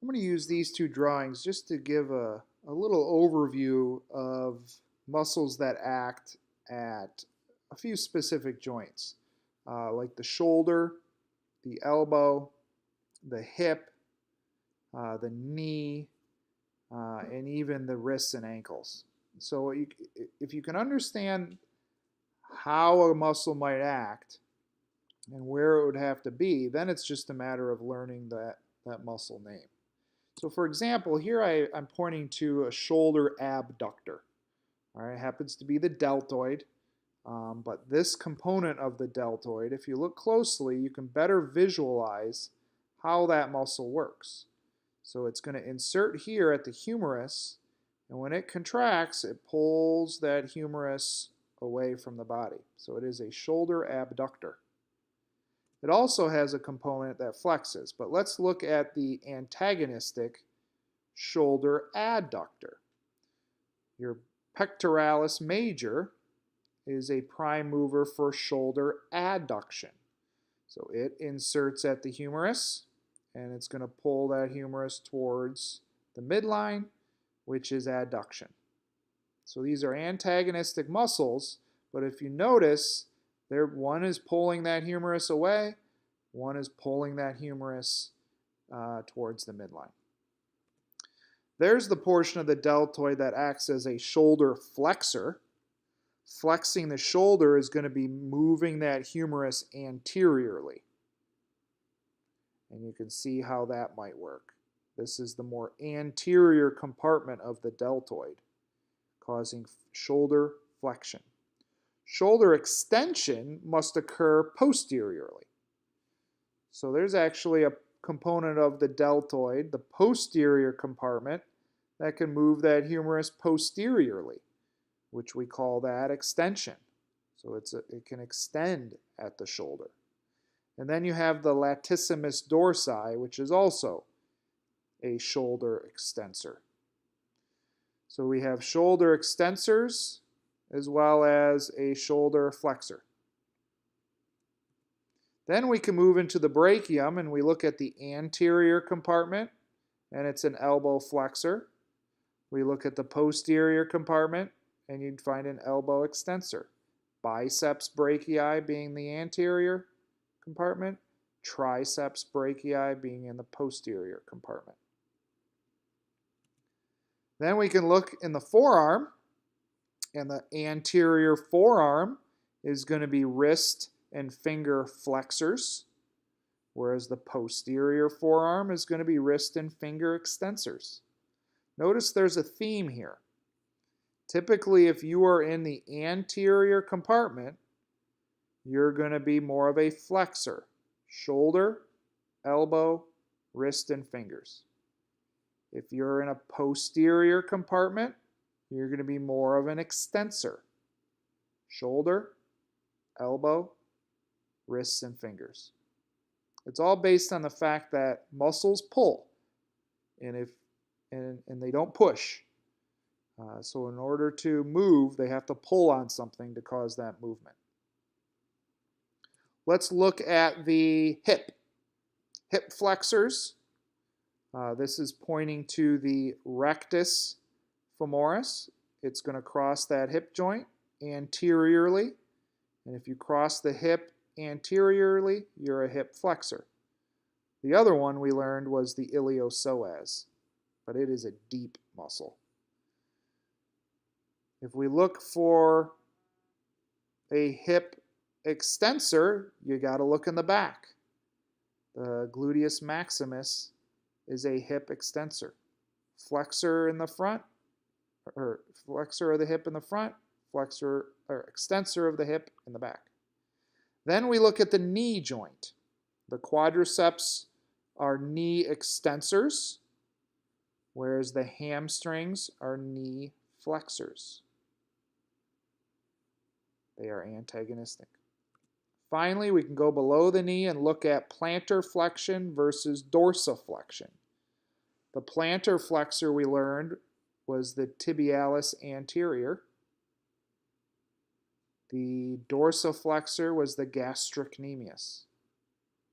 I'm going to use these two drawings just to give a little overview of muscles that act at a few specific joints, like the shoulder, the elbow, the hip, the knee, and even the wrists and ankles. So if you can understand how a muscle might act and where it would have to be, then it's just a matter of learning that muscle name. So for example, here I'm pointing to a shoulder abductor. All right, it happens to be the deltoid, but this component of the deltoid, if you look closely, you can better visualize how that muscle works. So it's going to insert here at the humerus, and when it contracts, it pulls that humerus away from the body. So it is a shoulder abductor. It also has a component that flexes, but let's look at the antagonistic shoulder adductor. Your pectoralis major is a prime mover for shoulder adduction. So it inserts at the humerus, and it's going to pull that humerus towards the midline, which is adduction. So these are antagonistic muscles, but if you notice, one is pulling that humerus away, one is pulling that humerus towards the midline. There's the portion of the deltoid that acts as a shoulder flexor. Flexing the shoulder is going to be moving that humerus anteriorly. And you can see how that might work. This is the more anterior compartment of the deltoid, causing shoulder flexion. Shoulder extension must occur posteriorly. So there's actually a component of the deltoid, the posterior compartment, that can move that humerus posteriorly, which we call that extension. So it can extend at the shoulder. And then you have the latissimus dorsi, which is also a shoulder extensor. So we have shoulder extensors as well as a shoulder flexor. Then we can move into the brachium and we look at the anterior compartment, and it's an elbow flexor. We look at the posterior compartment and you'd find an elbow extensor. Biceps brachii being the anterior compartment, triceps brachii being in the posterior compartment. Then we can look in the forearm, and the anterior forearm is going to be wrist and finger flexors, whereas the posterior forearm is going to be wrist and finger extensors. Notice there's a theme here. Typically, if you are in the anterior compartment, you're going to be more of a flexor. Shoulder, elbow, wrist, and fingers. If you're in a posterior compartment, you're going to be more of an extensor. Shoulder, elbow, wrists, and fingers. It's all based on the fact that muscles pull, and they don't push. So in order to move, they have to pull on something to cause that movement. Let's look at the hip. Hip flexors. This is pointing to the rectus femoris. It's going to cross that hip joint anteriorly. And if you cross the hip anteriorly, you're a hip flexor. The other one we learned was the iliopsoas, but it is a deep muscle. If we look for a hip extensor, you got to look in the back. The gluteus maximus is a hip extensor. Flexor in the front, or flexor of the hip in the front, flexor or extensor of the hip in the back. Then we look at the knee joint. The quadriceps are knee extensors, whereas the hamstrings are knee flexors. They are antagonistic. Finally, we can go below the knee and look at plantar flexion versus dorsiflexion. The plantar flexor we learned was the tibialis anterior. The dorsiflexor was the gastrocnemius,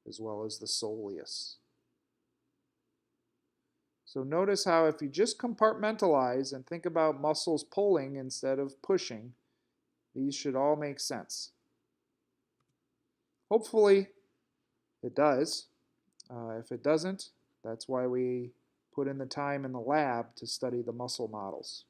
as well as the soleus. So notice how if you just compartmentalize and think about muscles pulling instead of pushing, these should all make sense. Hopefully it does. If it doesn't, that's why we put in the time in the lab to study the muscle models.